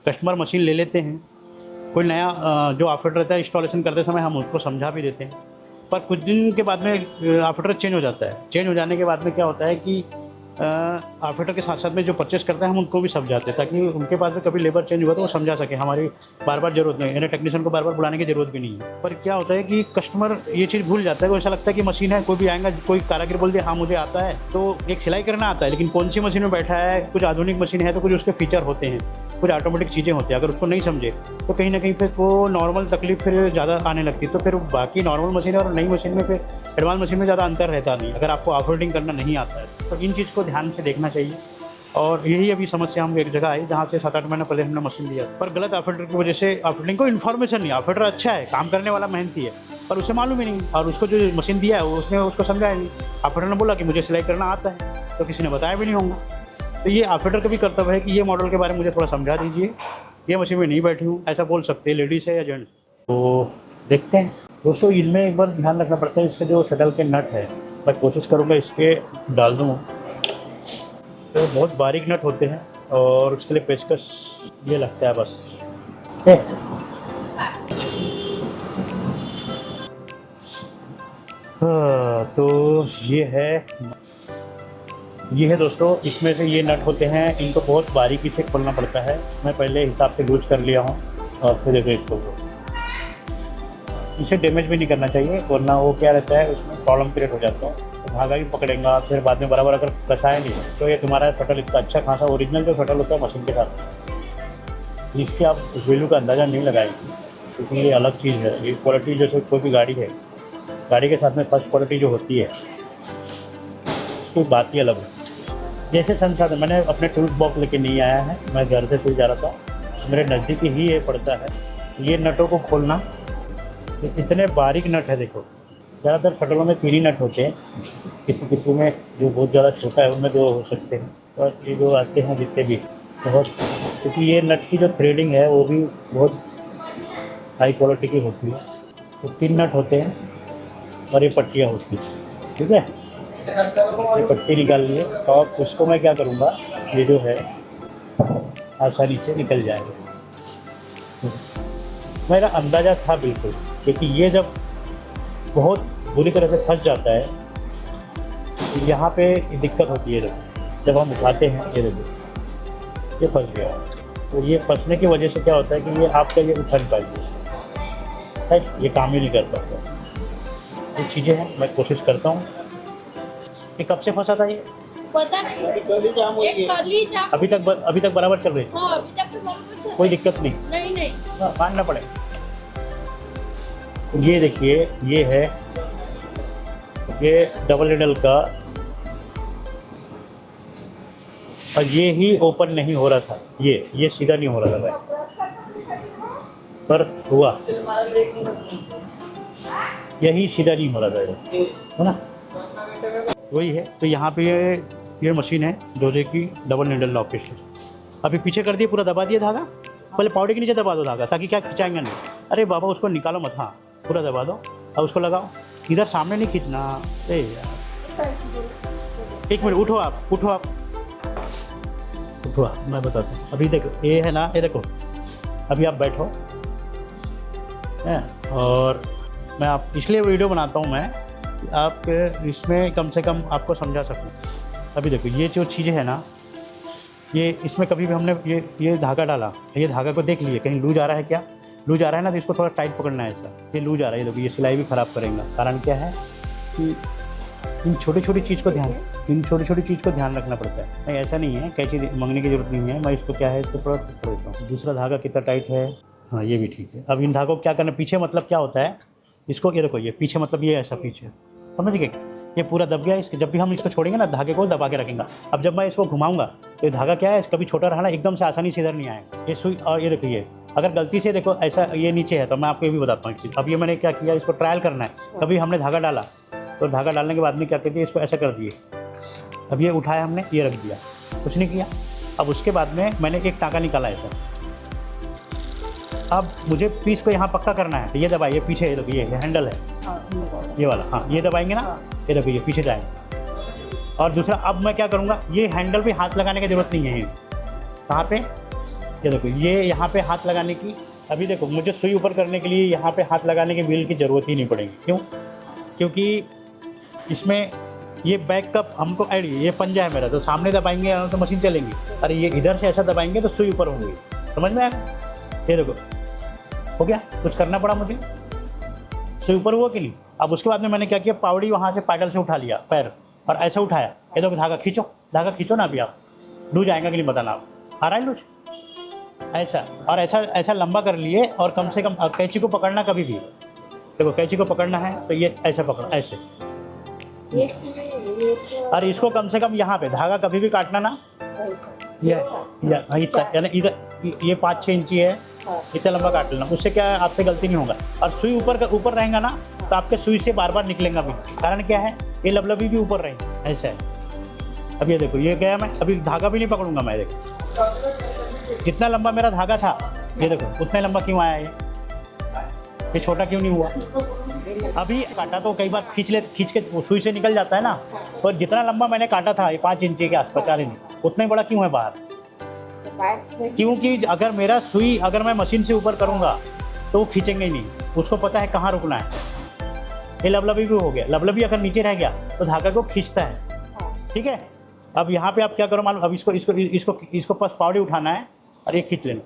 Customer machine ले लेते हैं, कोई नया जो ऑपरेटर रहता है इंस्टॉलेशन करते समय हम उसको समझा भी देते हैं, पर कुछ दिन के बाद में ऑपरेटर चेंज हो जाता है। चेंज हो जाने के बाद में क्या होता है कि ऑपरेटर के साथ साथ में जो परचेस करते हैं हम उनको भी समझाते हैं, ताकि उनके पास में कभी लेबर चेंज हुआ तो वो समझा सके। हमारी बार बार ज़रूरत नहीं, यानी टेक्नीशियन को बार बार बुलाने की ज़रूरत भी नहीं है। पर क्या होता है कि कस्टमर ये चीज़ भूल जाता है, को ऐसा लगता है कि मशीन है, कोई भी आएगा, कोई कारीगर बोल दे हाँ मुझे आता है, तो एक सिलाई करना आता है, लेकिन कौन सी मशीन में बैठा है। कुछ आधुनिक मशीन है तो कुछ उसके फीचर होते हैं, कुछ ऑटोमेटिक चीज़ें होती हैं। अगर उसको नहीं समझे तो कहीं ना कहीं पे वो नॉर्मल तकलीफ फिर ज़्यादा आने लगती है। तो फिर बाकी नॉर्मल मशीन और नई मशीन में फिर एडवांस मशीन में ज़्यादा अंतर रहता नहीं, अगर आपको ऑपरेटिंग करना नहीं आता है। तो इन चीज़ को ध्यान से देखना चाहिए। और यही अभी समस्या हम एक जगह आई जहाँ से 7-8 महीने पहले हमने मशीन लिया, पर गलत ऑपरेटर की वजह से ऑपरेटिंग को इन्फॉर्मेशन नहीं। ऑपरेटर अच्छा है, काम करने वाला मेहनती है, पर उसे मालूम ही नहीं, और उसको जो मशीन दिया है उसने उसको समझाया नहीं। ऑपरेटर ने बोला कि मुझे सिलाई करना आता है, तो किसी ने बताया भी नहीं होगा। तो ये ऑपरेटर का भी कर्तव्य है कि ये मॉडल के बारे में मुझे थोड़ा समझा दीजिए, ये मशीन में नहीं बैठी हूँ, ऐसा बोल सकते हैं, लेडीज़ है या जेंट्स। तो देखते हैं दोस्तों, इनमें एक बार ध्यान रखना पड़ता है। इसके जो शटल के नट है, मैं कोशिश करूँगा इसके डाल दूँ, तो बहुत बारीक नट होते हैं और उसके लिए पेचकस ये लगता है बस। तो ये है दोस्तों, इसमें से ये नट होते हैं, इनको बहुत बारीकी से खोलना पड़ता है। मैं पहले हिसाब से लूज कर लिया हूँ, और फिर देखो इसको इसे डैमेज भी नहीं करना चाहिए, वरना वो क्या रहता है उसमें प्रॉब्लम क्रिएट हो जाता है। तो धागा भी पकड़ेगा, फिर बाद में बराबर अगर कसाए नहीं तो ये तुम्हारा शटल इतना अच्छा खासा ओरिजिनल जो शटल होता है मशीन के साथ, इसकी आप वैल्यू का अंदाज़ा नहीं लगाएंगे, क्योंकि ये अलग चीज़ है। ये क्वालिटी जैसे कोई भी गाड़ी है, गाड़ी के साथ में फर्स्ट क्वालिटी जो होती है उसकी बात ही अलग है। जैसे संसाधन, मैंने अपने टूल्स बॉक्स लेके नहीं आया है, मैं घर से जा रहा था, मेरे नज़दीक ही ये पड़ता है। ये नटों को खोलना, इतने बारीक नट है देखो। ज़्यादातर शटलों में 3 ही नट होते हैं, किसी में जो बहुत ज़्यादा छोटा है उनमें 2 हो सकते हैं, और ये जो आते हैं जितने भी बहुत, क्योंकि ये नट की जो थ्रेडिंग है वो भी बहुत हाई क्वालिटी की होती है। तो 3 नट होते हैं और ये पट्टियाँ होती हैं, ठीक है। ये पट्टी निकाल लिए, और उसको मैं क्या करूँगा, ये जो है आसानी से निकल जाएगा। मेरा अंदाज़ा था बिल्कुल, क्योंकि ये जब बहुत बुरी तरह से फंस जाता है तो यहाँ पे दिक्कत होती है। जब हम उठाते हैं, ये देखो ये फंस गया, तो ये फंसने की वजह से क्या होता है कि ये आपका ये उठा नहीं पाएगी, ये काम ही नहीं कर पाता। ये चीज़ें हैं, मैं कोशिश करता हूँ। ये कब से फंसा था ये पता नहीं, अभी तक बराबर चल रही है। हाँ, अभी तक तो बराबर चल कोई दिक्कत नहीं, नहीं मानना पड़ेगा। ये देखिए, ये है, ये डबल निडल का, और ये ही ओपन नहीं हो रहा था, ये सीधा नहीं हो रहा था भाई, पर हुआ, यही सीधा नहीं हो रहा था, है ना, वही है। तो यहाँ पे ये मशीन है डोजे की, डबल निडल लॉक पिस्टन। अभी पीछे कर दिए, पूरा दबा दिया धागा, पहले पाउडर के नीचे दबा दो धागा, ताकि क्या खिंचाएंगे नहीं। अरे बाबा उसको निकालो मत, हाँ पूरा दबा दो, अब उसको लगाओ, इधर सामने नहीं खींचना। अरे यार, एक मिनट, उठो आप, मैं बताता हूँ। अभी देखो, ये है ना, ये देखो, अभी आप बैठो हैं, और मैं आप इसलिए वीडियो बनाता हूँ मैं, आप इसमें कम से कम आपको समझा सकूँ। अभी देखो, ये जो चीज़ें है ना, ये इसमें कभी भी हमने ये धागा डाला, ये धागा को देख लिए कहीं लूज आ रहा है क्या, लूज आ रहा है ना, तो इसको थोड़ा टाइट पकड़ना है। ऐसा ये लूज आ रहा है, देखो ये सिलाई भी ख़राब करेगा। कारण क्या है कि इन छोटी छोटी चीज़ को ध्यान रखना पड़ता है। नहीं ऐसा नहीं है, कैंची मंगने की जरूरत नहीं है। मैं इसको क्या है, इसको थोड़ा पकड़ देता हूँ। दूसरा धागा कितना टाइट है, हाँ ये भी ठीक है। अब इन धागों को क्या करना, पीछे मतलब क्या होता है, इसको ये देखो, ये पीछे मतलब ये ऐसा पीछे, समझ गए, ये पूरा दब गया। इसके जब भी हम इसको छोड़ेंगे ना, धागे को दबा के रखेंगे। अब जब मैं इसको घुमाऊंगा तो ये धागा क्या है, कभी छोटा रहा ना, एकदम से आसानी से इधर नहीं आएगा ये सुई। और ये देखो, ये अगर गलती से देखो ऐसा ये नीचे है, तो मैं आपको ये भी बताता हूँ एक चीज़। अब ये मैंने क्या किया, इसको ट्रायल करना है। कभी हमने धागा डाला, तो धागा डालने के बाद में क्या करते, इसको ऐसा कर दिए। अब ये उठाया हमने, ये रख दिया, कुछ नहीं किया। अब उसके बाद में मैंने एक टाँका निकाला ऐसा। अब मुझे पीस को यहाँ पक्का करना है, तो ये दबाइए पीछे, ये देखो ये हैंडल है, ये वाला, हाँ ये दबाएंगे ना, ये देखो ये पीछे जाएगा। और दूसरा, अब मैं क्या करूँगा, ये हैंडल पे हाथ लगाने की ज़रूरत नहीं है। कहाँ पे, ये देखो, ये यहाँ पे हाथ लगाने की, अभी देखो मुझे सुई ऊपर करने के लिए यहाँ पे हाथ लगाने की व्हील की ज़रूरत ही नहीं पड़ेगी। क्यों? क्योंकि इसमें ये बैक का हमको आइडिया, ये पंजा है मेरा, तो सामने दबाएंगे तो मशीन चलेंगी, अरे ये इधर से ऐसा दबाएंगे तो सुई ऊपर होंगी। समझ में आया? ये देखो हो गया, कुछ करना पड़ा मुझे, सुई ऊपर हुआ कि नहीं। अब उसके बाद में मैंने क्या किया, पावड़ी वहाँ से पैडल से उठा लिया पैर और ऐसा उठाया। ये देखो धागा खींचो, धागा खींचो ना, अभी आप लूज आएगा कि नहीं बताना, आप आ रहा है लूज, ऐसा और ऐसा ऐसा लंबा कर लिए। और कम से कम कैंची को पकड़ना कभी भी, देखो कैंची को पकड़ना है तो ये ऐसा पकड़ो, ऐसे। और इसको कम से कम यहाँ पे धागा कभी भी काटना ना, ये इतना, यानी इधर ये 5-6 इंची है, इतना लंबा काट लेना, उससे क्या है आपसे गलती नहीं होगा। और सुई ऊपर रहेगा ना तो आपके सुई से बार बार निकलेगा भी, कारण क्या है, ये लबलबी भी ऊपर रहेगी, ऐसा है। अब ये देखो, ये गया, मैं अभी धागा भी नहीं पकड़ूंगा मैं, देखो जितना लंबा मेरा धागा था, ये देखो उतना लंबा क्यों आया, ये छोटा क्यों नहीं हुआ। अभी काटा तो कई बार खींच के सुई से निकल जाता है ना, और जितना लंबा मैंने काटा था, ये 5 इंची के आसपास, 4 इंच, उतना ही बड़ा क्यों है बाहर। क्योंकि अगर मेरा सुई अगर मैं मशीन से ऊपर करूँगा तो वो खींचेंगे ही नहीं, उसको पता है कहाँ रुकना है। ये लबलबी भी हो गया, लबलबी अगर नीचे रह गया तो धागा को खींचता है, ठीक है। अब यहाँ पे आप क्या करो मालूम, अब इसको बस पावड़ी उठाना है और ये खींच लेना,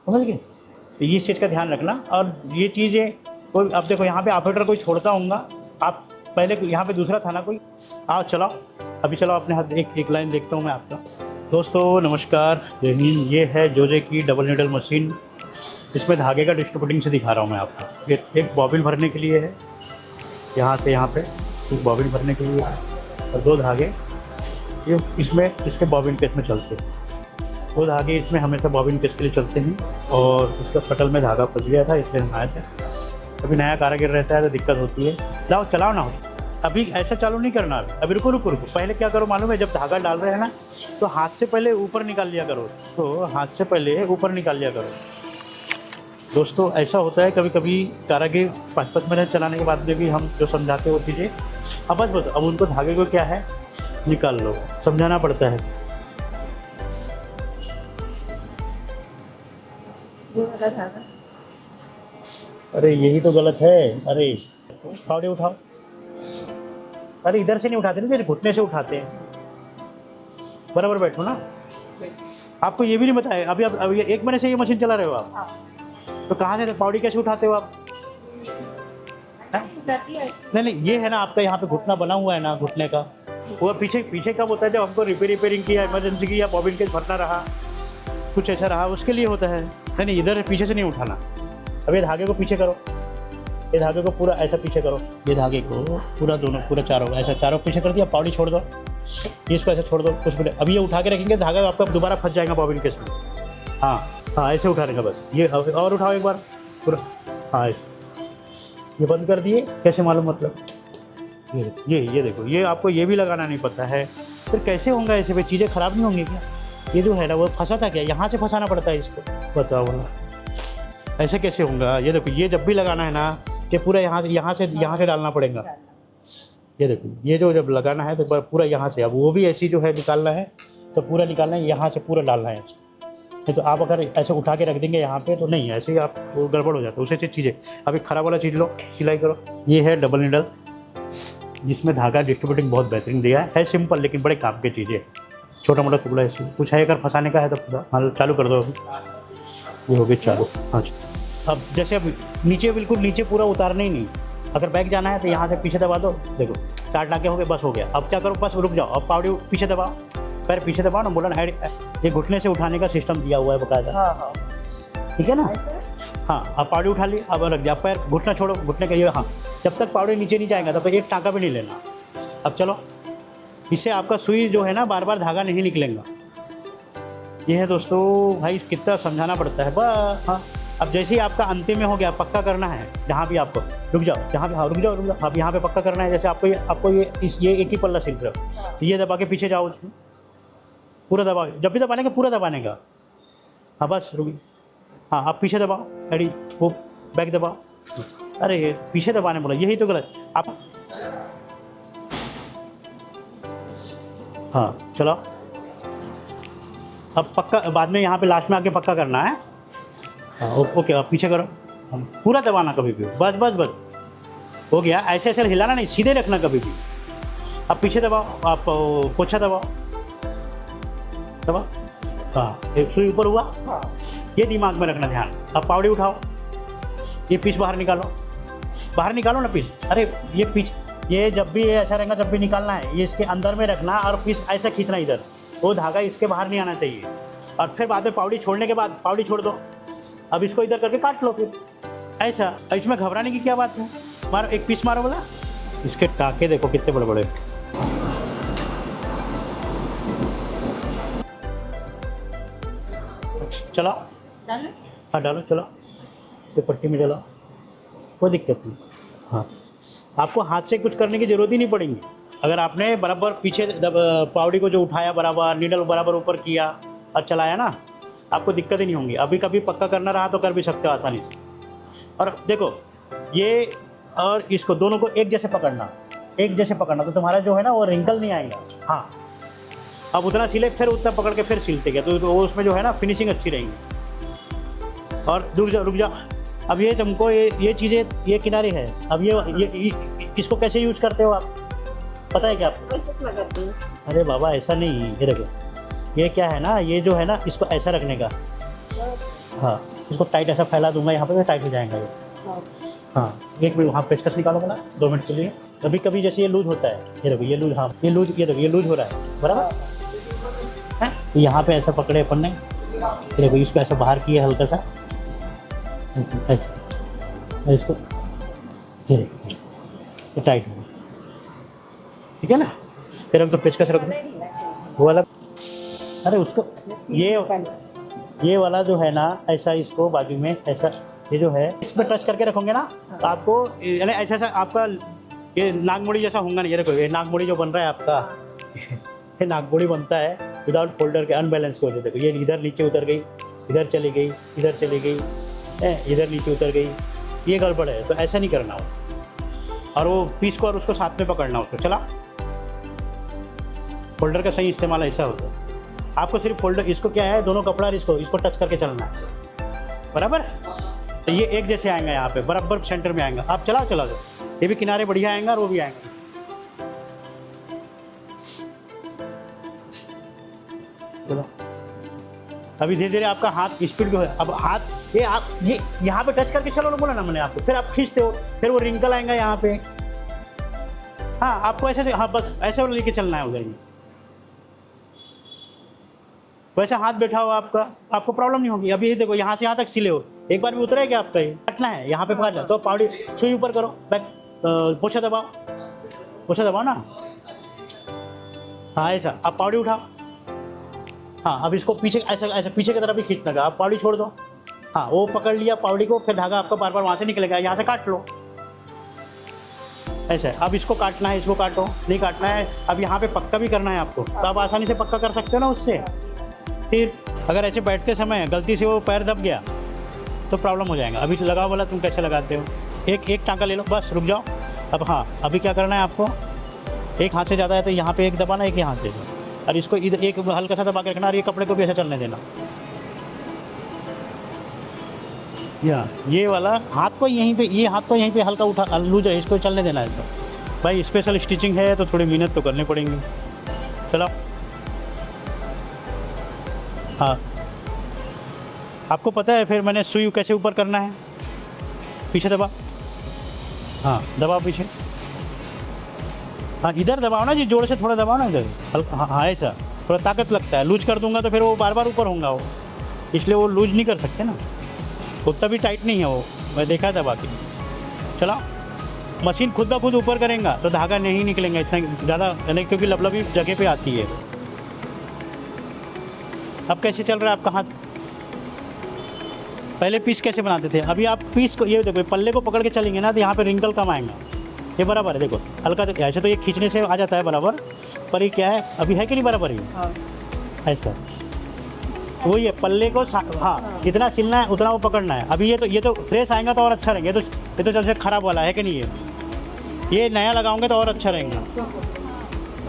समझ गए। तो इस चीज़ का ध्यान रखना। और ये चीज़ें कोई, अब देखो यहाँ पे ऑपरेटर कोई छोड़ता होगा, आप पहले यहाँ पे दूसरा था ना कोई, आओ चलाओ, अभी चलाओ अपने हाथ, एक लाइन देखता हूँ मैं आपका। दोस्तों नमस्कार, जय हिंद। ये है जोजे की डबल नीडल मशीन, इसमें धागे का डिस्ट्रीब्यूटिंग से दिखा रहा हूँ मैं आपको। ये एक बॉबिन भरने के लिए है, यहाँ से यहाँ पे एक बॉबिन भरने के लिए है, और 2 धागे ये इसमें इसके बॉबिन केस में चलते हैं। 2 धागे इसमें हमेशा बॉबिन केस के लिए चलते हैं, और इसका शटल में धागा फंस गया था, इसलिए हम आए थे। अभी नया कारीगर रहता है तो दिक्कत होती है। लाओ चलाओ ना, अभी ऐसा चालू नहीं करना, अभी रुको। पहले क्या करो मालूम है, जब धागा डाल रहे हैं ना तो हाथ से पहले ऊपर निकाल लिया करो, तो हाथ से पहले ऊपर निकाल लिया करो। दोस्तों ऐसा होता है कभी कभी कारीगर 5-5 मिनट चलाने के बाद में भी हम जो समझाते वो चीज़ें, अब बस अब उनको धागे को क्या है निकाल लो, समझाना पड़ता है। अरे यही तो गलत है। अरे पावड़ी उठाओ, अरे इधर से नहीं उठाते ना, जैसे घुटने से उठाते हैं। बराबर बैठो ना। आपको ये भी नहीं बताया, अभी 1 महीने से ये मशीन चला रहे हो आप, तो कहाँ से पावड़ी कैसे उठाते हो आप? नहीं, ये है ना आपका यहाँ पे घुटना बना हुआ है ना, घुटने का वो पीछे कब होता है, जब हमको रिपेयरिंग की या इमरजेंसी की या बॉबिन केस भरना रहा, कुछ ऐसा रहा, उसके लिए होता है। नहीं, इधर पीछे से नहीं उठाना। अब ये धागे को पीछे करो, ये धागे को पूरा ऐसा पीछे करो, ये धागे को पूरा दोनों पूरा चारों ऐसा चारों पीछे कर दिया, पावड़ी छोड़ दो, ये इसको ऐसा छोड़ दो कुछ मिनट। अभी ये उठा के रखेंगे, धागा आपका दोबारा फंस जाएगा बॉबिन केस में। हाँ ऐसे उठा रहेगा बस, ये और उठाओ एक बार पूरा, हाँ ऐसे। ये बंद कर दिए, कैसे मालूम, मतलब ये देखो, ये आपको ये भी लगाना नहीं पता है, फिर कैसे होगा ऐसे पे, चीज़ें ख़राब नहीं होंगी क्या? ये जो है ना वो फंसा था क्या, यहाँ से फंसाना पड़ता है इसको, बताओ ना ऐसे कैसे होगा। ये देखो, ये जब भी लगाना है ना कि पूरा यहाँ से डालना पड़ेगा। ये देखो, ये जो जब लगाना है तो पूरा यहाँ से, अब वो भी ऐसी जो है निकालना है तो पूरा निकालना है, यहाँ से पूरा डालना है। नहीं तो आप अगर ऐसे उठा के रख देंगे यहाँ पे तो नहीं, ऐसे ही आप वो गड़बड़ हो जाता है। उसे चीज़ें, अब एक खराब वाला चीज़ लो, सिलाई करो। ये है डबल नीडल, जिसमें धागा डिस्ट्रीब्यूटिंग बहुत बेहतरीन दिया है सिंपल लेकिन बड़े काम की चीज़ें। छोटा मोटा टुकड़ा ऐसे कुछ है, अगर फंसाने का है तो पूरा हाँ चालू कर दो। अभी ये हो गया चालू। हाँ अब जैसे अब नीचे, बिल्कुल नीचे पूरा उतारना ही नहीं, अगर बैक जाना है तो यहाँ से पीछे दबा दो, देखो 4 टाँके हो गए, बस हो गया। अब क्या करो, बस रुक जाओ, अब पावड़ी पीछे दबाओ, पैर पीछे दबाओ ना, बोला ना ये घुटने से उठाने का सिस्टम दिया हुआ है बकायदा, ठीक है ना। हाँ अब पावड़ी उठा ली, अब रख दिया, पैर घुटना छोड़ो, घुटने का ये, हाँ जब तक पावड़ी नीचे नहीं जाएगा तब तक एक टाँका भी नहीं लेना। अब चलो, इससे आपका सुई जो है ना बार बार धागा नहीं निकलेगा। ये है दोस्तों, भाई कितना समझाना पड़ता है बस। हाँ अब जैसे ही आपका अंतिम में हो गया, पक्का करना है जहाँ भी आपको, रुक जाओ जहाँ भी, हाँ रुक जाओ। अब यहाँ पे पक्का करना है, जैसे आपको ये एक ही पल्ला सिल रहा है, ये दबा के पीछे जाओ, उसमें पूरा दबाओ, जब भी दबाने का पूरा दबाने का। हाँ बस रुकी, हाँ अब पीछे दबाओ, अरे वो बैक दबाओ, अरे पीछे दबाने बोला, यही तो गलत आप। हाँ चलो, अब पक्का बाद में यहाँ पे लास्ट में आके पक्का करना है। हाँ ओके, अब पीछे करो, पूरा दबाना कभी भी, बस बस बस हो गया। ऐसे ऐसे हिलाना नहीं, सीधे रखना कभी भी। अब पीछे दबाओ, आप पोछा दबाओ, दबाओ। हाँ, एक सुई ऊपर हुआ, ये दिमाग में रखना ध्यान। अब पावड़ी उठाओ, ये पीस बाहर निकालो ना पीस। अरे ये पीस, ये जब भी ये ऐसा रहेगा जब भी निकालना है, ये इसके अंदर में रखना और पीस ऐसा खींचना इधर, वो धागा इसके बाहर नहीं आना चाहिए। और फिर बाद में पावड़ी छोड़ने के बाद पावड़ी छोड़ दो। अब इसको इधर करके काट लो फिर ऐसा। इसमें घबराने की क्या बात है, मारो एक पीस मारो बोला। इसके टाके देखो कितने बड़े बड़े। चलो डालो। हाँ डालो, चलो ये पट्टी में चलो, कोई दिक्कत नहीं। हाँ, आपको हाथ से कुछ करने की ज़रूरत ही नहीं पड़ेगी। अगर आपने बराबर पीछे पावड़ी को जो उठाया, बराबर नीडल बराबर ऊपर किया और चलाया ना, आपको दिक्कत ही नहीं होंगी। अभी कभी पक्का करना रहा तो कर भी सकते हो आसानी से। और देखो ये और इसको दोनों को एक जैसे पकड़ना, तो तुम्हारा जो है ना वो रिंकल नहीं आएगा। हाँ, अब उतना सिले, फिर उतना पकड़ के फिर सिलते गए तो वो उसमें जो है ना फिनिशिंग अच्छी रहेंगी। और रुक जा। अब ये तुमको ये चीज़ें, ये किनारे है। अब ये इसको कैसे यूज करते हो आप, पता है क्या आपको? ऐसे लगाते हैं। अरे बाबा ऐसा नहीं, ये देखो ये क्या है ना, ये जो है ना इसको ऐसा रखने का। हाँ, इसको टाइट ऐसा फैला दूंगा यहाँ पे तो टाइट हो जाएगा ये। हाँ, एक मिनट वहाँ पेचकस निकालो बोला 2 मिनट के लिए। कभी कभी जैसे ये लूज होता है, ये देखो ये लूज, हाँ ये लूज, ये देखो ये लूज हो रहा है बराबर है। यहाँ पे ऐसा पकड़े अपन ने, ये देखो इसको ऐसा बाहर किया हल्का सा ऐसे ऐसे, और इसको ये देखो ये टाइट हो गया, ठीक है ना। फिर हम तो पेचकस रख दें वो वाला। अरे उसको ये वाला जो है ना ऐसा, इसको बाजू में ऐसा, ये जो है इसमें टच करके रखोगे ना तो आपको यानी ऐसा ऐसा आपका ये नागमोड़ी जैसा होगा नहीं। ये देखो ये नागमोड़ी जो बन रहा है आपका ये नागमोड़ी बनता है विदाउट फोल्डर के, अनबैलेंस की वजह से। देखो ये इधर नीचे उतर गई, इधर चली गई, इधर चली गई, इधर नीचे उतर गई, ये गड़बड़ है। तो ऐसा नहीं करना हो, और वो पीस को और उसको साथ में पकड़ना हो। तो चला, फोल्डर का सही इस्तेमाल ऐसा होता है। आपको सिर्फ फोल्डर, इसको क्या है, दोनों कपड़ा इसको टच करके चलना है बराबर। तो ये एक जैसे आएंगे यहाँ पे, बराबर सेंटर में आएंगे। आप चला दो, ये भी किनारे बढ़िया आएंगे और वो भी आएंगे। चलो अभी धीरे धीरे आपका हाथ स्पीड जो है, अब हाथ ये आप ये यहाँ पे टच करके चलो ना, बोला ना मैंने आपको। फिर आप खींचते हो, फिर वो रिंकल आएंगे यहाँ पे। हाँ, आपको ऐसे, हाँ बस ऐसे वाला लेके चलना है उधर ही। वैसे हाथ बैठा हो आपका, आपको प्रॉब्लम नहीं होगी। अभी ये देखो यहाँ से यहाँ तक सिले हो, एक बार भी उतरे क्या आपका, ये कटना है यहाँ पे पकड़ जाओ। तो पावड़ी सुई ऊपर करो, बैक पोछा दबाओ ना। हाँ ऐसा, अब पावड़ी उठाओ। हाँ, अब इसको पीछे ऐसा ऐसा पीछे की तरफ भी खींचना का। अब पावड़ी छोड़ दो। हाँ, वो पकड़ लिया पावड़ी को, फिर धागा आपका बार बार वहाँ से निकलेगा, यहाँ से काट लो ऐसा है। अब इसको काटना है, इसको काटो, नहीं काटना है। अब यहाँ पे पक्का भी करना है आपको, तो आप आसानी से पक्का कर सकते हो ना उससे। फिर अगर ऐसे बैठते समय गलती से वो पैर दब गया तो प्रॉब्लम हो जाएगा। अभी तो लगाओ बोला, तुम कैसे लगाते हो, एक टाँका ले लो बस, रुक जाओ। अब हाँ, अभी क्या करना है आपको, एक हाथ से ज़्यादा है तो यहाँ पे एक दबाना, एक यहाँ से, और इसको इधर एक हल्का सा दबा के रखना, और ये कपड़े को भी ऐसा चलने देना। ये वाला हाथ को यहीं पे, ये हाथ को यहीं पे हल्का उठा लूज है, इसको चलने देना है। तो भाई स्पेशल स्टिचिंग है तो थोड़ी मेहनत तो करनी पड़ेगी। चलो हाँ, आपको पता है फिर मैंने सुई कैसे ऊपर करना है। पीछे दबा, हाँ दबाओ पीछे, हाँ इधर दबाओ ना जी, जोर से थोड़ा दबाओ ना इधर हल्का। हाँ ऐसा, थोड़ा ताकत लगता है। लूज कर दूंगा तो फिर वो बार बार ऊपर होगा वो, इसलिए वो लूज नहीं कर सकते ना। उतना भी टाइट नहीं है वो, मैं देखा है दबा के। चला, मशीन खुद ब खुद ऊपर करेंगे तो धागा नहीं निकलेंगे इतना ज़्यादा, यानी क्योंकि लबलबी जगह पे आती है। अब कैसे चल रहा है आपका हाथ, पहले पीस कैसे बनाते थे। अभी आप पीस को, ये देखो पल्ले को पकड़ के चलेंगे ना तो यहाँ पे रिंकल कम आएगा। ये बराबर है, देखो हल्का, तो ऐसे तो ये खींचने से आ जाता है बराबर, पर ये क्या है अभी है कि नहीं बराबर ही ऐसा। वही है, पल्ले को हाँ जितना सिलना है उतना वो पकड़ना है। अभी ये तो फ्रेश आएगा तो और अच्छा रहेंगे। ये तो सबसे ख़राब वाला है कि नहीं, ये नया लगाओगे तो और अच्छा रहेगा।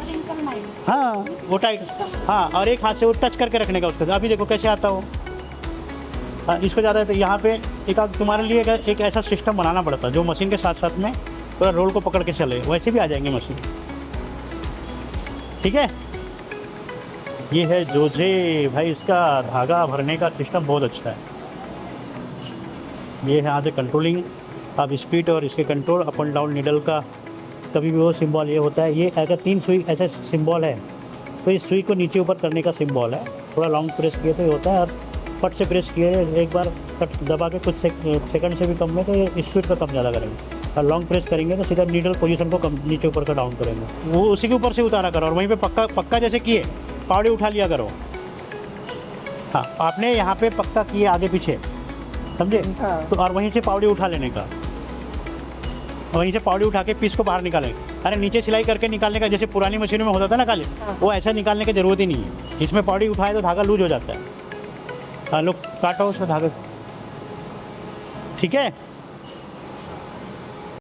अगर इनकम नहीं है। हाँ वो टाइट, हाँ, और एक हाथ से वो टच करके रखने का उसका, अभी देखो कैसे आता हो। हाँ, इसको ज़्यादा तो यहाँ पे एक आध तुम्हारे लिए एक ऐसा सिस्टम बनाना पड़ता है जो मशीन के साथ साथ में पूरा रोल को पकड़ के चले, वैसे भी आ जाएंगे मशीन। ठीक है, ये है जोजे भाई, इसका धागा भरने का सिस्टम बहुत अच्छा है। ये है यहाँ से कंट्रोलिंग, आप स्पीड और इसके control up and down needle का कभी भी वो सिंबल ये होता है। ये अगर 3 सुई ऐसा सिंबल है तो इस सुई को नीचे ऊपर करने का सिंबल है। थोड़ा लॉन्ग प्रेस किए तो ये होता है, और फट से प्रेस किए एक बार कट दबा के कुछ सेकंड से भी कम में तो ये स्पीड का कम ज़्यादा करेंगे, और लॉन्ग प्रेस करेंगे तो सीधा नीडल पोजीशन को कम नीचे ऊपर का डाउन करेंगे। वो उसी के ऊपर से उतारा करो और वहीं पे पक्का जैसे किए पावड़ी उठा लिया करो। हाँ, आपने यहाँ पे पक्का किए आगे पीछे, समझे? हाँ। तो और वहीं से पावड़ी उठा लेने का, वहीं से पावड़ी उठा के पीस को बाहर निकालें। अरे नीचे सिलाई करके निकालने का जैसे पुरानी मशीनों में होता था ना खाली, वो ऐसा निकालने की ज़रूरत ही नहीं है। इसमें पावड़ी उठाए तो धागा लूज हो जाता है। हाँ, लोग काटो उसका धागा। ठीक है।